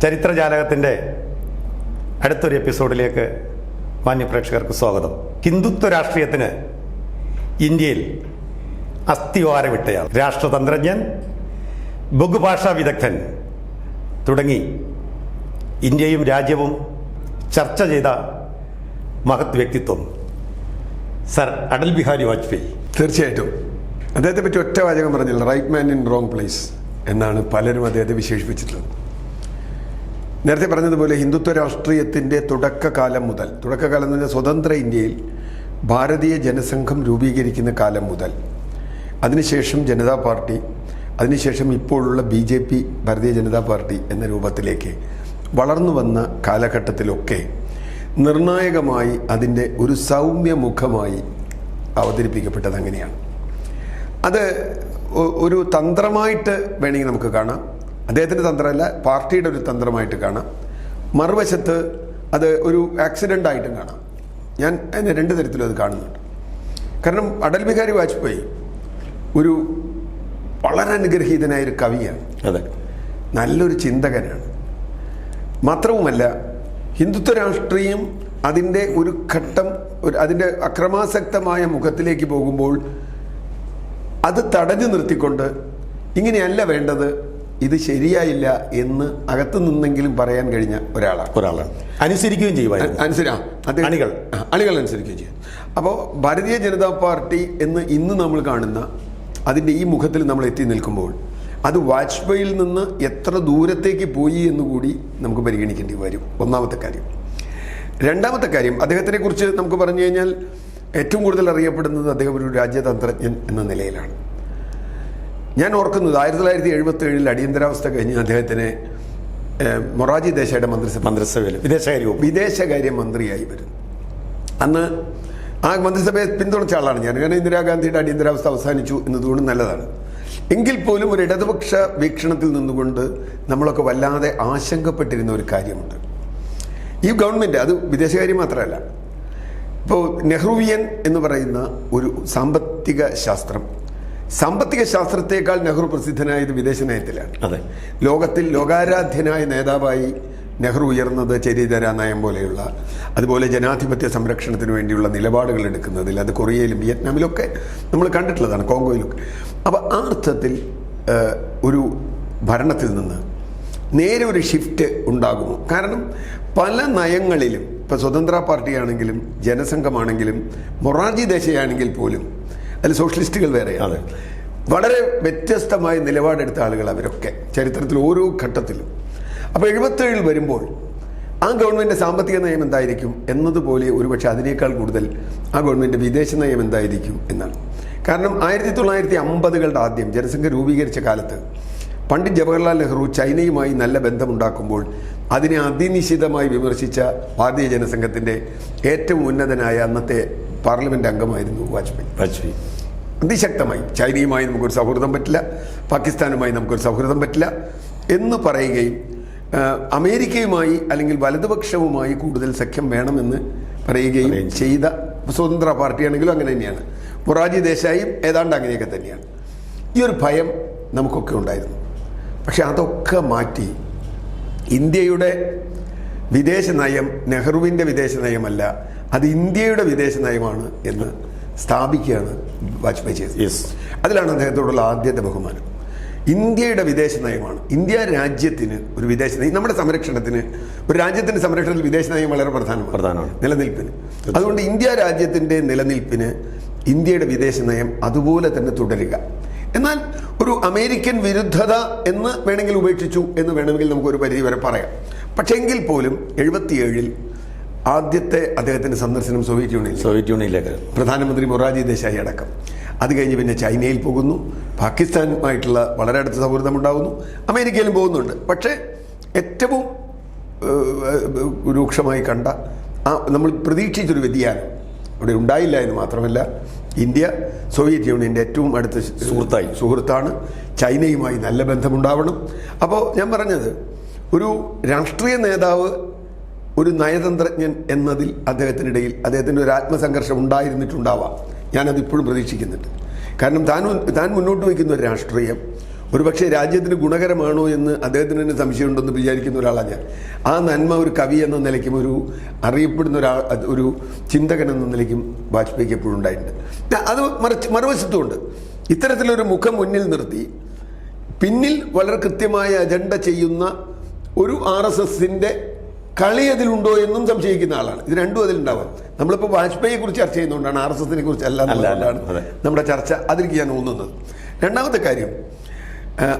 ചരിത്രജാലകത്തിൻ്റെ അടുത്തൊരു എപ്പിസോഡിലേക്ക് മാന്യപ്രേക്ഷകർക്ക് സ്വാഗതം. ഹിന്ദുത്വ രാഷ്ട്രീയത്തിന് ഇന്ത്യയിൽ അസ്ഥിവാരമിട്ടയാൾ, രാഷ്ട്രതന്ത്രജ്ഞൻ, ബഹുഭാഷാ വിദഗ്ധൻ തുടങ്ങി ഇന്ത്യയും രാജ്യവും ചർച്ച ചെയ്ത മഹത് വ്യക്തിത്വം സർ അടൽ ബിഹാരി വാജ്പേയി. തീർച്ചയായിട്ടും അദ്ദേഹത്തെ പറ്റി ഒറ്റ വാചകം പറഞ്ഞില്ല, right man in wrong place എന്നാണ് പലരും അദ്ദേഹത്തെ വിശേഷിപ്പിച്ചിട്ടുള്ളത്. നേരത്തെ പറഞ്ഞതുപോലെ ഹിന്ദുത്വ രാഷ്ട്രീയത്തിൻ്റെ തുടക്കകാലം മുതൽ, തുടക്കകാലം എന്ന് പറഞ്ഞാൽ സ്വതന്ത്ര ഇന്ത്യയിൽ ഭാരതീയ ജനസംഘം രൂപീകരിക്കുന്ന കാലം മുതൽ, അതിനുശേഷം ജനതാ പാർട്ടി, അതിനുശേഷം ഇപ്പോഴുള്ള BJP ഭാരതീയ ജനതാ പാർട്ടി എന്ന രൂപത്തിലേക്ക് വളർന്നു വന്ന കാലഘട്ടത്തിലൊക്കെ നിർണായകമായി അതിൻ്റെ ഒരു സൗമ്യമുഖമായി അവതരിപ്പിക്കപ്പെട്ടത് അങ്ങനെയാണ്. അത് ഒരു തന്ത്രമായിട്ട് വേണമെങ്കിൽ നമുക്ക് കാണാം, അദ്ദേഹത്തിൻ്റെ തന്ത്രമല്ല പാർട്ടിയുടെ ഒരു തന്ത്രമായിട്ട് കാണാം. മറുവശത്ത് അത് ഒരു ആക്സിഡൻ്റായിട്ടും കാണാം. ഞാൻ അതിനെ രണ്ട് തരത്തിലും അത് കാണുന്നുണ്ട്. കാരണം അടൽ ബിഹാരി വാജ്പേയി ഒരു വളരെ അനുഗ്രഹീതനായൊരു കവിയാണ്, അതെ, നല്ലൊരു ചിന്തകനാണ്. മാത്രവുമല്ല ഹിന്ദുത്വ രാഷ്ട്രീയം അതിൻ്റെ ഒരു ഘട്ടം, അതിൻ്റെ അക്രമാസക്തമായ മുഖത്തിലേക്ക് പോകുമ്പോൾ അത് തടഞ്ഞു നിർത്തിക്കൊണ്ട് ഇങ്ങനെയല്ല വേണ്ടത്, ഇത് ശരിയായില്ല എന്ന് നിന്നെങ്കിലും പറയാൻ കഴിഞ്ഞ ഒരാളാണ്. അനുസരിക്കുകയും ചെയ്യും, അണികൾ അനുസരിക്കുകയും ചെയ്യും. അപ്പോൾ ഭാരതീയ ജനതാ പാർട്ടി എന്ന് ഇന്ന് നമ്മൾ കാണുന്ന അതിൻ്റെ ഈ മുഖത്തിൽ നമ്മൾ എത്തി നിൽക്കുമ്പോൾ അത് വാജ്പേയിയിൽ നിന്ന് എത്ര ദൂരത്തേക്ക് പോയി എന്നുകൂടി നമുക്ക് പരിഗണിക്കേണ്ടി വരും. ഒന്നാമത്തെ കാര്യം. രണ്ടാമത്തെ കാര്യം, അദ്ദേഹത്തിനെ കുറിച്ച് നമുക്ക് പറഞ്ഞു കഴിഞ്ഞാൽ ഏറ്റവും കൂടുതൽ അറിയപ്പെടുന്നത് അദ്ദേഹം ഒരു രാജ്യതന്ത്രജ്ഞൻ എന്ന നിലയിലാണ്. ഞാൻ ഓർക്കുന്നത് 1977 അടിയന്തരാവസ്ഥ കഴിഞ്ഞ് അദ്ദേഹത്തിന് മൊറാർജി ദേശായിയുടെ മന്ത്രിസഭയിൽ വിദേശകാര്യ മന്ത്രിയായി വരുന്നു. അന്ന് ആ മന്ത്രിസഭയെ പിന്തുണച്ച ആളാണ് ഞാൻ. കാരണം ഇന്ദിരാഗാന്ധിയുടെ അടിയന്തരാവസ്ഥ അവസാനിച്ചു എന്നതുകൊണ്ട് നല്ലതാണ്. എങ്കിൽ പോലും ഒരു ഇടതുപക്ഷ വീക്ഷണത്തിൽ നിന്നുകൊണ്ട് നമ്മളൊക്കെ വല്ലാതെ ആശങ്കപ്പെട്ടിരുന്ന ഒരു കാര്യമുണ്ട്. ഈ ഗവൺമെൻറ്, അത് വിദേശകാര്യം മാത്രമല്ല, ഇപ്പോൾ നെഹ്റുവിയൻ എന്ന് പറയുന്ന ഒരു സാമ്പത്തിക ശാസ്ത്രത്തെക്കാൾ നെഹ്റു പ്രസിദ്ധനായത് വിദേശ നയത്തിലാണ്. അതെ, ലോകത്തിൽ ലോകാരാധ്യനായ നേതാവായി നെഹ്റു ഉയർന്നത് ചെരിതര നയം പോലെയുള്ള, അതുപോലെ ജനാധിപത്യ സംരക്ഷണത്തിന് വേണ്ടിയുള്ള നിലപാടുകൾ എടുക്കുന്നതിൽ, അത് കൊറിയയിലും വിയറ്റ്നാമിലൊക്കെ നമ്മൾ കണ്ടിട്ടുള്ളതാണ്, കോങ്കോയിലൊക്കെ. അപ്പോൾ ആ അർത്ഥത്തിൽ ഒരു ഭരണത്തിൽ നിന്ന് നേരെ ഒരു ഷിഫ്റ്റ് ഉണ്ടാകുമോ? കാരണം പല നയങ്ങളിലും, ഇപ്പോൾ സ്വതന്ത്ര പാർട്ടിയാണെങ്കിലും ജനസംഘമാണെങ്കിലും മൊറാർജി ദേശായാണെങ്കിൽ പോലും അതിൽ സോഷ്യലിസ്റ്റുകൾ വേറെയാണ്. വളരെ വ്യത്യസ്തമായ നിലപാടെടുത്ത ആളുകൾ അവരൊക്കെ ചരിത്രത്തിൽ ഓരോ ഘട്ടത്തിലും. അപ്പോൾ 77 വരുമ്പോൾ ആ ഗവൺമെൻറ് സാമ്പത്തിക നയം എന്തായിരിക്കും എന്നതുപോലെ ഒരുപക്ഷെ അതിനേക്കാൾ കൂടുതൽ ആ ഗവൺമെൻറ് വിദേശ നയം എന്തായിരിക്കും എന്നാണ്. കാരണം 1950കളുടെ ആദ്യം ജനസംഘ രൂപീകരിച്ച കാലത്ത് പണ്ഡിറ്റ് ജവഹർലാൽ നെഹ്റു ചൈനയുമായി നല്ല ബന്ധമുണ്ടാക്കുമ്പോൾ അതിനെ അതിനിശിതമായി വിമർശിച്ച ഭാരതീയ ജനസംഘത്തിൻ്റെ ഏറ്റവും ഉന്നതനായ അന്നത്തെ പാർലമെൻറ്റ് അംഗമായിരുന്നു വാജ്പേയി. അതിശക്തമായി ചൈനയുമായി നമുക്കൊരു സൗഹൃദം പറ്റില്ല, പാകിസ്ഥാനുമായി നമുക്കൊരു സൗഹൃദം പറ്റില്ല എന്ന് പറയുകയും അമേരിക്കയുമായി അല്ലെങ്കിൽ വലതുപക്ഷവുമായി കൂടുതൽ സഖ്യം വേണമെന്ന് പറയുകയും ചെയ്ത സ്വതന്ത്ര പാർട്ടിയാണെങ്കിലും അങ്ങനെ തന്നെയാണ്. മൊറാർജി ദേശായിയും ഏതാണ്ട് അങ്ങനെയൊക്കെ തന്നെയാണ്. ഈ ഒരു ഭയം നമുക്കൊക്കെ ഉണ്ടായിരുന്നു. പക്ഷെ അതൊക്കെ മാറ്റി ഇന്ത്യയുടെ വിദേശ നയം നെഹ്റുവിൻ്റെ വിദേശ നയമല്ല, അത് ഇന്ത്യയുടെ വിദേശ നയമാണ് എന്ന് സ്ഥാപിക്കുകയാണ് വാജ്പേയി ചെയ്തത്. അതിലാണ് അദ്ദേഹത്തോടുള്ള ആദ്യത്തെ ബഹുമാനം. ഇന്ത്യയുടെ വിദേശ നയമാണ്. ഇന്ത്യ രാജ്യത്തിന് ഒരു വിദേശ നയം, നമ്മുടെ സംരക്ഷണത്തിന്, ഒരു രാജ്യത്തിൻ്റെ സംരക്ഷണത്തിൽ വിദേശ നയം വളരെ പ്രധാനമാണ് നിലനിൽപ്പിന്. അതുകൊണ്ട് ഇന്ത്യ രാജ്യത്തിൻ്റെ നിലനിൽപ്പിന് ഇന്ത്യയുടെ വിദേശ നയം അതുപോലെ തന്നെ തുടരുക. എന്നാൽ ഒരു അമേരിക്കൻ വിരുദ്ധത എന്ന് വേണമെങ്കിൽ ഉപേക്ഷിച്ചു എന്ന് വേണമെങ്കിൽ നമുക്കൊരു പരിധി വരെ പറയാം. പക്ഷേ എങ്കിൽ പോലും 77 ആദ്യത്തെ അദ്ദേഹത്തിൻ്റെ സന്ദർശനം സോവിയറ്റ് യൂണിയനിലേക്ക്, പ്രധാനമന്ത്രി മൊറാർജി ദേശായി അടക്കം. അത് കഴിഞ്ഞ് പിന്നെ ചൈനയിൽ പോകുന്നു, പാകിസ്ഥാനുമായിട്ടുള്ള വളരെ അടുത്ത സൗഹൃദമുണ്ടാകുന്നു, അമേരിക്കയിലും പോകുന്നുണ്ട്. പക്ഷേ ഏറ്റവും രൂക്ഷമായി കണ്ട നമ്മൾ പ്രതീക്ഷിച്ചൊരു വ്യതിയാനം അവിടെ ഉണ്ടായില്ല എന്ന് മാത്രമല്ല, ഇന്ത്യ സോവിയറ്റ് യൂണിയൻ്റെ ഏറ്റവും അടുത്ത സുഹൃത്താണ്. ചൈനയുമായി നല്ല ബന്ധമുണ്ടാവണം. അപ്പോൾ ഞാൻ പറഞ്ഞത്, ഒരു രാഷ്ട്രീയ നേതാവ്, ഒരു നയതന്ത്രജ്ഞൻ എന്നതിൽ അദ്ദേഹത്തിനിടയിൽ അദ്ദേഹത്തിൻ്റെ ഒരു ആത്മസംഘർഷം ഉണ്ടായിരുന്നിട്ടുണ്ടാവാം. ഞാനതിപ്പോഴും പ്രതീക്ഷിക്കുന്നുണ്ട്. കാരണം താൻ മുന്നോട്ട് വയ്ക്കുന്ന ഒരു രാഷ്ട്രീയം ഒരുപക്ഷെ രാജ്യത്തിന് ഗുണകരമാണോ എന്ന് അദ്ദേഹത്തിന് തന്നെ സംശയമുണ്ടെന്ന് വിചാരിക്കുന്ന ഒരാളാണ് ഞാൻ. ആ നന്മ ഒരു കവി എന്ന നിലയ്ക്കും ഒരു അറിയപ്പെടുന്ന ഒരു ചിന്തകൻ എന്ന നിലയ്ക്കും വാജ്പേയിക്ക് എപ്പോഴും ഉണ്ടായിട്ടുണ്ട്. അത് മറുവശത്തുമുണ്ട്. ഇത്തരത്തിലൊരു മുഖം മുന്നിൽ നിർത്തി പിന്നിൽ വളരെ കൃത്യമായ അജണ്ട ചെയ്യുന്ന ഒരു RSSന്റെ കളി അതിലുണ്ടോ എന്നും സംശയിക്കുന്ന ആളാണ്. ഇത് രണ്ടും അതിലുണ്ടാവാം. നമ്മളിപ്പോൾ വാജ്പേയിയെ കുറിച്ച് ചർച്ച ചെയ്യുന്നതുകൊണ്ടാണ്, RSSനെ കുറിച്ച് അല്ല എന്നുള്ളതാണ് നമ്മുടെ ചർച്ച. അതിലേക്ക് ഞാൻ ഊന്നുന്നത്. രണ്ടാമത്തെ കാര്യം,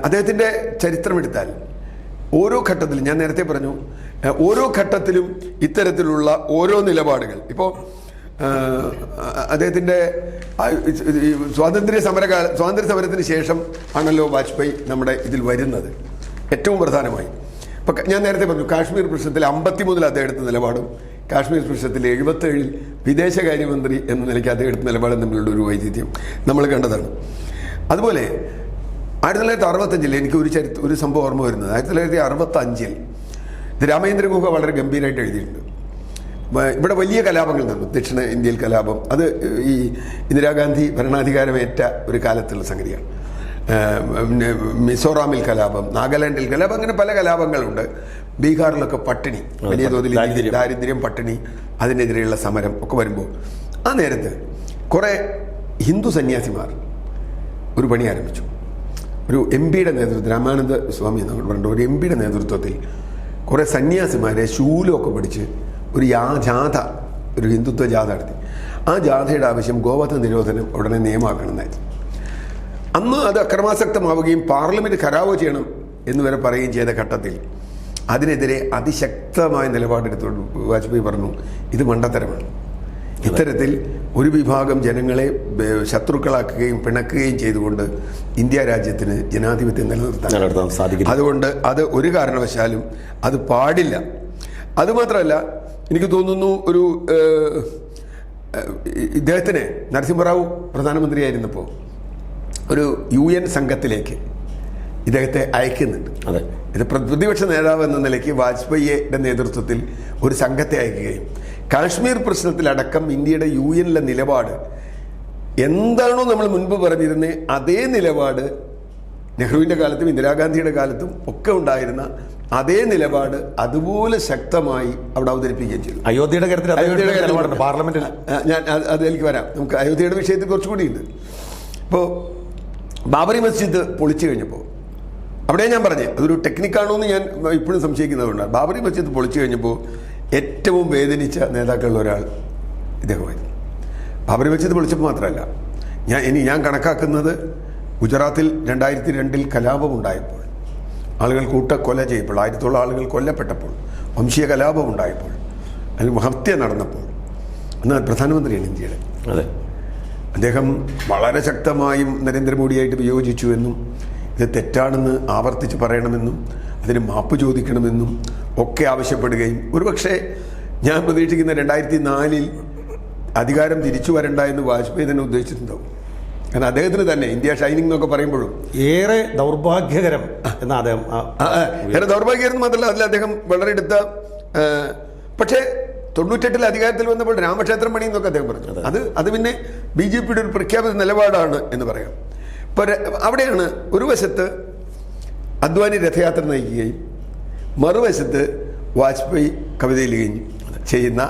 അദ്ദേഹത്തിൻ്റെ ചരിത്രമെടുത്താൽ ഓരോ ഘട്ടത്തിലും, ഞാൻ നേരത്തെ പറഞ്ഞു, ഓരോ ഘട്ടത്തിലും ഇത്തരത്തിലുള്ള ഓരോ നിലപാടുകൾ. ഇപ്പോൾ അദ്ദേഹത്തിൻ്റെ സ്വാതന്ത്ര്യ സമരത്തിന് ശേഷം ആണല്ലോ വാജ്പേയി നമ്മുടെ ഇതിൽ വരുന്നത്. ഏറ്റവും പ്രധാനമായി ഇപ്പം ഞാൻ നേരത്തെ പറഞ്ഞു, കാശ്മീർ പ്രശ്നത്തിൽ 53 അദ്ദേഹം എടുത്ത നിലപാടും കാശ്മീർ പ്രശ്നത്തിൽ 77 വിദേശകാര്യമന്ത്രി എന്ന നിലയ്ക്ക് അദ്ദേഹം എടുത്ത നിലപാടും തമ്മിലുള്ള ഒരു വൈചിത്ര്യം നമ്മൾ കണ്ടതാണ്. അതുപോലെ 1965 എനിക്ക് ഒരു സംഭവം ഓർമ്മ വരുന്നത്, 1965 ഇത് രാമേന്ദ്ര ഗുഹ വളരെ ഗംഭീരമായിട്ട് എഴുതിയിട്ടുണ്ട്. ഇവിടെ വലിയ കലാപങ്ങൾ നടന്നു, ദക്ഷിണ ഇന്ത്യയിൽ കലാപം. അത് ഈ ഇന്ദിരാഗാന്ധി ഭരണാധികാരമേറ്റ ഒരു കാലത്തുള്ള സംഗതിയാണ്. മിസോറാമിൽ കലാപം, നാഗാലാൻഡിൽ കലാപം, അങ്ങനെ പല കലാപങ്ങളുണ്ട്. ബീഹാറിലൊക്കെ പട്ടിണി, വലിയ തോതിൽ ദാരിദ്ര്യം, പട്ടിണി, അതിനെതിരെയുള്ള സമരം ഒക്കെ വരുമ്പോൾ ആ നേരത്ത് കുറേ ഹിന്ദു സന്യാസിമാർ ഒരു പണി ആരംഭിച്ചു. ഒരു MPയുടെ നേതൃത്വത്തിൽ, രാമാനന്ദ സ്വാമി എന്ന് പറഞ്ഞ ഒരു MPയുടെ നേതൃത്വത്തിൽ കുറേ സന്യാസിമാരെ ശൂലമൊക്കെ പിടിച്ച് ഒരു ജാഥ, ഒരു ഹിന്ദുത്വ ജാഥ നടത്തി. ആ ജാഥയുടെ ആവശ്യം ഗോവധ നിരോധനം ഉടനെ നിയമമാക്കണമെന്നായിരുന്നു. അന്ന് അത് അക്രമാസക്തമാവുകയും പാർലമെന്റ് ഖരാവോ ചെയ്യണം എന്ന് വരെ പറയുകയും ചെയ്ത ഘട്ടത്തിൽ അതിനെതിരെ അതിശക്തമായ നിലപാടെടുത്തോണ്ട് വാജ്പേയി പറഞ്ഞു, ഇത് മണ്ടത്തരമാണ്. ഇത്തരത്തിൽ ഒരു വിഭാഗം ജനങ്ങളെ ശത്രുക്കളാക്കുകയും പിണക്കുകയും ചെയ്തുകൊണ്ട് ഇന്ത്യ രാജ്യത്തിന് ജനാധിപത്യം നിലനിർത്താൻ സാധിക്കും. അതുകൊണ്ട് അത് ഒരു കാരണവശാലും അത് പാടില്ല. അതുമാത്രമല്ല, എനിക്ക് തോന്നുന്നു ഒരു ഇദ്ദേഹത്തിന് നരസിംഹറാവു പ്രധാനമന്ത്രിയായിരുന്നപ്പോൾ ഒരു UN സംഘത്തിലേക്ക് ഇദ്ദേഹത്തെ അയക്കുന്നുണ്ട്. ഇത് പ്രതിപക്ഷ നേതാവ് എന്ന നിലയ്ക്ക് വാജ്പേയിയുടെ നേതൃത്വത്തിൽ ഒരു സംഘത്തെ അയക്കുകയും കാശ്മീർ പ്രശ്നത്തിലടക്കം ഇന്ത്യയുടെ UN നിലപാട് എന്താണോ നമ്മൾ മുൻപ് പറഞ്ഞിരുന്നത് അതേ നിലപാട് നെഹ്റുവിൻ്റെ കാലത്തും ഇന്ദിരാഗാന്ധിയുടെ കാലത്തും ഒക്കെ ഉണ്ടായിരുന്ന അതേ നിലപാട് അതുപോലെ ശക്തമായി അവിടെ അവതരിപ്പിക്കുകയും ചെയ്തു. അയോധ്യയുടെ കാര്യത്തിൽ പാർലമെന്റിൽ ഞാൻ അതിലേക്ക് വരാം. നമുക്ക് അയോധ്യയുടെ വിഷയത്തിൽ കുറച്ചുകൂടിയുണ്ട്. ഇപ്പോൾ ബാബറി മസ്ജിദ് പൊളിച്ചു കഴിഞ്ഞപ്പോൾ അവിടെ ഞാൻ പറഞ്ഞേ അതൊരു ടെക്നിക്കാണോ എന്ന് ഞാൻ ഇപ്പോഴും സംശയിക്കുന്നതുകൊണ്ടാണ്. ബാബറി മസ്ജിദ് പൊളിച്ചു കഴിഞ്ഞപ്പോൾ ഏറ്റവും വേദനിച്ച നേതാക്കളിൽ ഒരാൾ ഇദ്ദേഹമായിരുന്നു. ബാബറി മസ്ജിദ് പൊളിച്ചപ്പോൾ മാത്രമല്ല, ഞാൻ കണക്കാക്കുന്നത് ഗുജറാത്തിൽ 2002 കലാപമുണ്ടായപ്പോൾ, ആളുകൾ കൂട്ടക്കൊല ചെയ്യപ്പോൾ, 1000 ആളുകൾ കൊല്ലപ്പെട്ടപ്പോൾ, വംശീയ കലാപം ഉണ്ടായപ്പോൾ, അല്ലെങ്കിൽ ഹത്യ നടന്നപ്പോൾ, എന്നാൽ പ്രധാനമന്ത്രിയാണ് ഇന്ത്യയുടെ. അതെ, അദ്ദേഹം വളരെ ശക്തമായും നരേന്ദ്രമോദിയായിട്ട് വിയോജിച്ചുവെന്നും ഇത് തെറ്റാണെന്ന് ആവർത്തിച്ച് പറയണമെന്നും അതിന് മാപ്പ് ചോദിക്കണമെന്നും ഒക്കെ ആവശ്യപ്പെടുകയും ഒരുപക്ഷെ ഞാൻ പ്രതീക്ഷിക്കുന്ന 2004 അധികാരം തിരിച്ചു വരണ്ട എന്ന് വാജ്പേയി തന്നെ ഉദ്ദേശിച്ചിട്ടുണ്ടാവും. കാരണം അദ്ദേഹത്തിന് തന്നെ ഇന്ത്യ ഷൈനിങ് എന്നൊക്കെ പറയുമ്പോഴും ഏറെ ദൗർഭാഗ്യകരം എന്നാ അദ്ദേഹം ഏറെ ദൗർഭാഗ്യകരം മാത്രമല്ല, അതിൽ അദ്ദേഹം വളരെ എടുത്ത പക്ഷേ 98 അധികാരത്തിൽ വന്നപ്പോൾ രാമക്ഷേത്രം പണി എന്നൊക്കെ അദ്ദേഹം പറഞ്ഞു. അത് പിന്നെ BJPയുടെ ഒരു പ്രഖ്യാപിത നിലപാടാണ് എന്ന് പറയാം. ഇപ്പോൾ അവിടെയാണ് ഒരു വശത്ത് അദ്വാനി രഥയാത്ര നയിക്കുകയും മറുവശത്ത് വാജ്പേയി കവിതയിലുകയും ചെയ്യുന്ന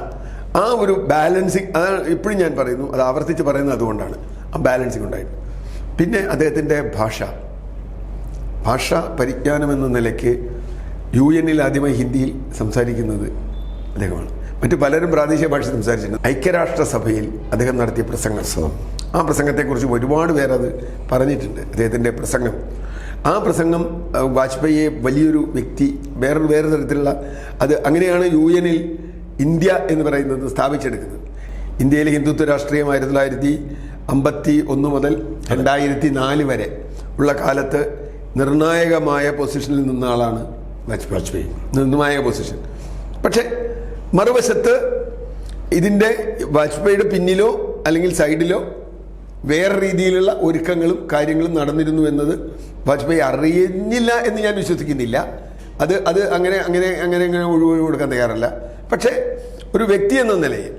ആ ഒരു ബാലൻസിങ്, അതാണ് ഇപ്പോഴും ഞാൻ പറയുന്നു, അത് ആവർത്തിച്ച് പറയുന്നത് അതുകൊണ്ടാണ് ആ ബാലൻസിങ് ഉണ്ടായിട്ട്. പിന്നെ അദ്ദേഹത്തിൻ്റെ ഭാഷ പരിജ്ഞാനം എന്ന നിലയ്ക്ക് UN ആദ്യമായി ഹിന്ദിയിൽ സംസാരിക്കുന്നത് അദ്ദേഹമാണ്. മറ്റു പലരും പ്രാദേശിക ഭാഷ സംസാരിച്ചിട്ടുണ്ട്. ഐക്യരാഷ്ട്രസഭയിൽ അദ്ദേഹം നടത്തിയ പ്രസംഗം, ആ പ്രസംഗത്തെക്കുറിച്ച് ഒരുപാട് പേരത് പറഞ്ഞിട്ടുണ്ട്. അദ്ദേഹത്തിൻ്റെ പ്രസംഗം, ആ പ്രസംഗം വാജ്പേയിയെ വലിയൊരു വ്യക്തി, വേറെ തരത്തിലുള്ള അത് അങ്ങനെയാണ് UN ഇന്ത്യ എന്ന് പറയുന്നത് സ്ഥാപിച്ചെടുക്കുന്നത്. ഇന്ത്യയിലെ ഹിന്ദുത്വ രാഷ്ട്രീയം 1951 മുതൽ 2004 വരെ ഉള്ള കാലത്ത് നിർണായകമായ പൊസിഷനിൽ നിന്ന ആളാണ് വാജ്പേയി. നിർണായക പൊസിഷൻ. പക്ഷേ മറുവശത്ത് ഇതിൻ്റെ വാജ്പേയിയുടെ പിന്നിലോ അല്ലെങ്കിൽ സൈഡിലോ വേറെ രീതിയിലുള്ള ഒരുക്കങ്ങളും കാര്യങ്ങളും നടന്നിരുന്നു എന്നത് വാജ്പേയി അറിയുന്നില്ല എന്ന് ഞാൻ വിശ്വസിക്കുന്നില്ല. അത് അങ്ങനെ ഒഴിവ് കൊടുക്കാൻ തയ്യാറല്ല. പക്ഷേ ഒരു വ്യക്തി എന്ന നിലയിൽ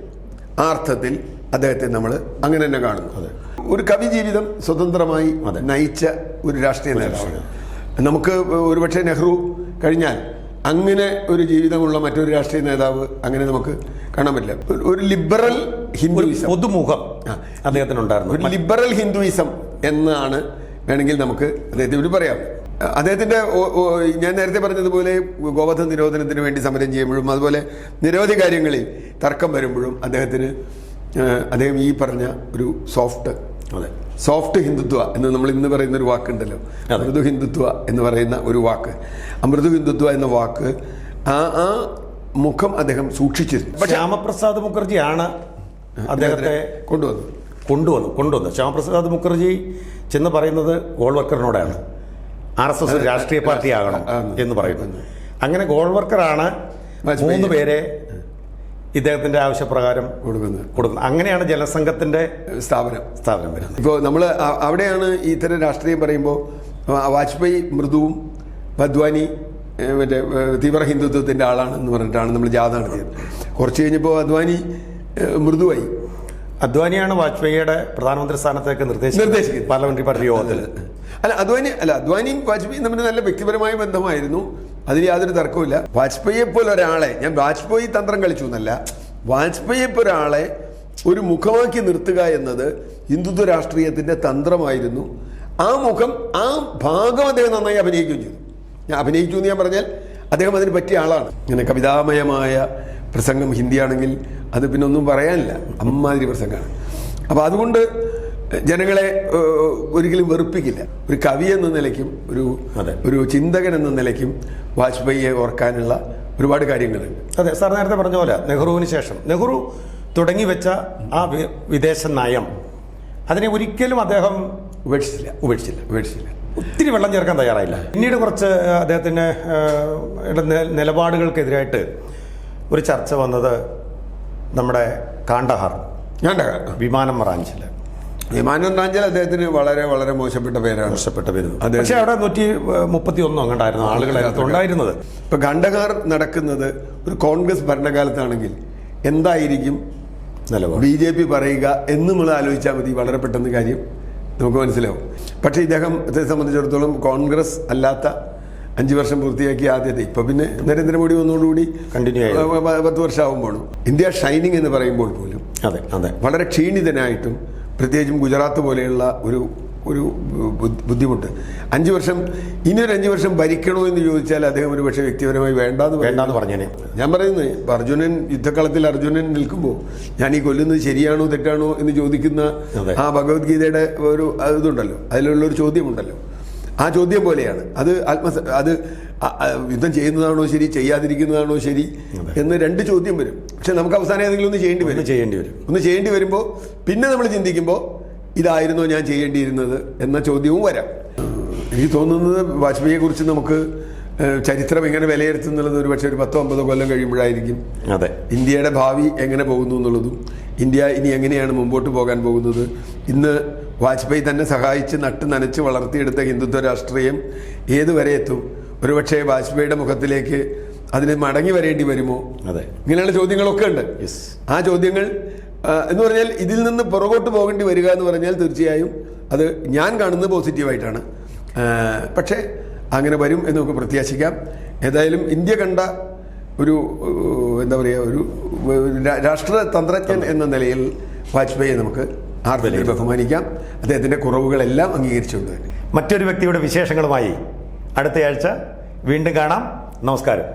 ആ അർത്ഥത്തിൽ അദ്ദേഹത്തെ നമ്മൾ അങ്ങനെ തന്നെ കാണുന്നു. ഒരു കവി ജീവിതം സ്വതന്ത്രമായി നയിച്ച ഒരു രാഷ്ട്രീയ നേതാവാണ്. നമുക്ക് ഒരുപക്ഷെ നെഹ്റു കഴിഞ്ഞാൽ അങ്ങനെ ഒരു ജീവിതമുള്ള മറ്റൊരു രാഷ്ട്രീയ നേതാവ് അങ്ങനെ നമുക്ക് കാണാൻ പറ്റില്ല. ഒരു ലിബറൽ ഹിന്ദുയിസം, പൊതുമുഖം അദ്ദേഹത്തിനുണ്ടായിരുന്നു. ഒരു ലിബറൽ ഹിന്ദുയിസം എന്നാണ് വേണമെങ്കിൽ നമുക്ക് അദ്ദേഹത്തിന് പറയാം. അദ്ദേഹത്തിൻ്റെ ഞാൻ നേരത്തെ പറഞ്ഞതുപോലെ ഗോവധ നിരോധനത്തിന് വേണ്ടി സമരം ചെയ്യുമ്പോഴും അതുപോലെ നിരവധി കാര്യങ്ങളിൽ തർക്കം വരുമ്പോഴും അദ്ദേഹം ഈ പറഞ്ഞ ഒരു സോഫ്റ്റ് ഹിന്ദുത്വ എന്ന് നമ്മൾ ഇന്ന് പറയുന്ന ഒരു വാക്കുണ്ടല്ലോ, മൃദു ഹിന്ദുത്വ എന്ന് പറയുന്ന ഒരു വാക്ക്, മൃദു ഹിന്ദുത്വ എന്ന വാക്ക് ആ മുഖം അദ്ദേഹം സൂക്ഷിച്ചിരുന്നു. പക്ഷെ ശ്യാമപ്രസാദ് മുഖർജിയാണ് അദ്ദേഹത്തെ കൊണ്ടുവന്നു. ശ്യാമപ്രസാദ് മുഖർജി ചെന്ന് പറയുന്നത് ഗോൾവർക്കറിനോടാണ്, RSS രാഷ്ട്രീയ പാർട്ടി ആകണം എന്ന് പറയുന്നത്. അങ്ങനെ ഗോൾവർക്കറാണ് 3 പേരെ ഇദ്ദേഹത്തിന്റെ ആവശ്യപ്രകാരം കൊടുക്കുന്നത്. അങ്ങനെയാണ് ജനസംഘത്തിന്റെ സ്ഥാപനം വരുന്നത്. ഇപ്പോൾ നമ്മൾ അവിടെയാണ് ഇത്തരം രാഷ്ട്രീയം പറയുമ്പോൾ വാജ്പേയി മൃദുവും അദ്വാനി മറ്റേ തീവ്ര ഹിന്ദുത്വത്തിന്റെ ആളാണെന്ന് പറഞ്ഞിട്ടാണ് നമ്മൾ ജാഥ നടത്തിയത്. കുറച്ച് കഴിഞ്ഞപ്പോൾ അദ്വാനി മൃദുവായി. അദ്വാനിയാണ് വാജ്പേയിയുടെ പ്രധാനമന്ത്രി സ്ഥാനത്തേക്ക് നിർദ്ദേശിക്കുന്നത് പാർലമെന്ററി പാർട്ടി യോഗത്തിൽ. അദ്വാനിയും വാജ്പേയിയും തമ്മിൽ നല്ല വ്യക്തിപരമായ ബന്ധമായിരുന്നു, അതിൽ യാതൊരു തർക്കവുമില്ല. വാജ്പേയിയെ പോലെ ഒരാളെ, ഞാൻ വാജ്പേയി തന്ത്രം കളിച്ചു എന്നല്ല, വാജ്പേയിയെ പോലെ ഒരാളെ ഒരു മുഖമാക്കി നിർത്തുക എന്നത് ഹിന്ദുത്വ രാഷ്ട്രീയത്തിന്റെ തന്ത്രമായിരുന്നു. ആ മുഖം, ആ ഭാഗം അദ്ദേഹം നന്നായി അഭിനയിക്കുകയും ചെയ്തു. അഭിനയിച്ചു എന്ന് ഞാൻ പറഞ്ഞാൽ അദ്ദേഹം അതിന് പറ്റിയ ആളാണ്. ഇങ്ങനെ കവിതാമയമായ പ്രസംഗം ഹിന്ദിയാണെങ്കിൽ അത് പിന്നെ ഒന്നും പറയാനില്ല, അമ്മാതിരി പ്രസംഗമാണ്. അപ്പോൾ അതുകൊണ്ട് ജനങ്ങളെ ഒരിക്കലും വെറുപ്പിക്കില്ല. ഒരു കവി എന്ന നിലയ്ക്കും ഒരു ചിന്തകൻ എന്ന നിലയ്ക്കും വാജ്പേയിയെ ഓർക്കാനുള്ള ഒരുപാട് കാര്യങ്ങളുണ്ട്. അതെ, സാർ നേരത്തെ പറഞ്ഞ പോലെ നെഹ്റുവിന് ശേഷം നെഹ്റു തുടങ്ങി വെച്ച ആ വിദേശ നയം അതിനെ ഒരിക്കലും അദ്ദേഹം ഉപേക്ഷിച്ചില്ല. ഒത്തിരി വെള്ളം ചേർക്കാൻ തയ്യാറായില്ല. പിന്നീട് കുറച്ച് അദ്ദേഹത്തിൻ്റെ നിലപാടുകൾക്കെതിരായിട്ട് ഒരു ചർച്ച വന്നത് നമ്മുടെ കാണ്ഡഹാർ വിമാനം റാഞ്ചൽ അദ്ദേഹത്തിന് വളരെ വളരെ മോശപ്പെട്ട പേരാണ്. പക്ഷേ അവിടെ 131 അങ്ങോട്ടായിരുന്നു ആളുകൾ ഉണ്ടായിരുന്നത്. ഇപ്പൊ കാണ്ഡഹാർ നടക്കുന്നത് ഒരു കോൺഗ്രസ് ഭരണകാലത്താണെങ്കിൽ എന്തായിരിക്കും BJP പറയുക എന്ന് നമ്മൾ ആലോചിച്ചാൽ മതി. വളരെ പെട്ടെന്ന് കാര്യം നമുക്ക് മനസ്സിലാവും. പക്ഷേ ഇദ്ദേഹത്തെ സംബന്ധിച്ചിടത്തോളം കോൺഗ്രസ് അല്ലാത്ത 5 വർഷം പൂർത്തിയാക്കി ആദ്യത്തെ, ഇപ്പൊ പിന്നെ നരേന്ദ്രമോദി വന്നതോടുകൂടി കണ്ടിന്യൂ 10 വർഷമാകുമ്പോഴും ഇന്ത്യ ഷൈനിങ് എന്ന് പറയുമ്പോൾ പോലും വളരെ ക്ഷീണിതനായിട്ടും, പ്രത്യേകിച്ചും ഗുജറാത്ത് പോലെയുള്ള ഒരു ബുദ്ധിമുട്ട്, 5 വർഷം ഇനിയൊരു 5 വർഷം ഭരിക്കണോ എന്ന് ചോദിച്ചാൽ അദ്ദേഹം ഒരു പക്ഷേ വ്യക്തിപരമായി വേണ്ടാന്ന് പറഞ്ഞേനെ. ഞാൻ പറയുന്നത് അർജുനൻ യുദ്ധക്കളത്തിൽ അർജുനൻ നിൽക്കുമ്പോൾ ഞാൻ ഈ കൊല്ലുന്നത് ശരിയാണോ തെറ്റാണോ എന്ന് ചോദിക്കുന്ന ആ ഭഗവത്ഗീതയുടെ ഒരു ഇതുണ്ടല്ലോ, അതിലുള്ളൊരു ചോദ്യമുണ്ടല്ലോ, ആ ചോദ്യം പോലെയാണ് അത് യുദ്ധം ചെയ്യുന്നതാണോ ശരി, ചെയ്യാതിരിക്കുന്നതാണോ ശരി എന്ന് 2 ചോദ്യം വരും. പക്ഷെ നമുക്ക് അവസാനം ഏതെങ്കിലും ഒന്ന് ചെയ്യേണ്ടി വരുമ്പോൾ പിന്നെ നമ്മൾ ചിന്തിക്കുമ്പോൾ ഇതായിരുന്നോ ഞാൻ ചെയ്യേണ്ടിയിരുന്നത് എന്ന ചോദ്യവും വരാം. എനിക്ക് തോന്നുന്നത് വാജ്പേയിയെ കുറിച്ച് നമുക്ക് ചരിത്രം എങ്ങനെ വിലയിരുത്തുന്നുള്ളത് ഒരു പക്ഷേ ഒരു 10-50 കൊല്ലം കഴിയുമ്പോഴായിരിക്കും. ഇന്ത്യയുടെ ഭാവി എങ്ങനെ പോകുന്നു എന്നുള്ളതും ഇന്ത്യ ഇനി എങ്ങനെയാണ് മുമ്പോട്ട് പോകാൻ പോകുന്നത്. ഇന്ന് വാജ്പേയി തന്നെ സഹായിച്ച് നട്ട് നനച്ച് വളർത്തിയെടുത്ത ഹിന്ദുത്വ രാഷ്ട്രീയം ഏതുവരെ എത്തും? ഒരുപക്ഷെ വാജ്പേയിയുടെ മുഖത്തിലേക്ക് അതിന് മടങ്ങി വരേണ്ടി വരുമോ? ഇങ്ങനെയുള്ള ചോദ്യങ്ങളൊക്കെ ഉണ്ട്. ആ ചോദ്യങ്ങൾ എന്ന് പറഞ്ഞാൽ ഇതിൽ നിന്ന് പുറകോട്ട് പോകേണ്ടി വരിക എന്ന് പറഞ്ഞാൽ തീർച്ചയായും അത് ഞാൻ കാണുന്നത് പോസിറ്റീവായിട്ടാണ്. പക്ഷേ അങ്ങനെ വരും എന്ന് നമുക്ക് പ്രത്യാശിക്കാം. ഏതായാലും ഇന്ത്യ കണ്ട ഒരു എന്താ പറയുക, ഒരു രാഷ്ട്രതന്ത്രജ്ഞൻ എന്ന നിലയിൽ വാജ്പേയിയെ നമുക്ക് ആർദ്രമായി ബഹുമാനിക്കാം. അദ്ദേഹത്തിൻ്റെ കുറവുകളെല്ലാം അംഗീകരിച്ചുകൊണ്ട് തന്നെ മറ്റൊരു വ്യക്തിയുടെ വിശേഷങ്ങളുമായി അടുത്തയാഴ്ച വീണ്ടും കാണാം. നമസ്കാരം.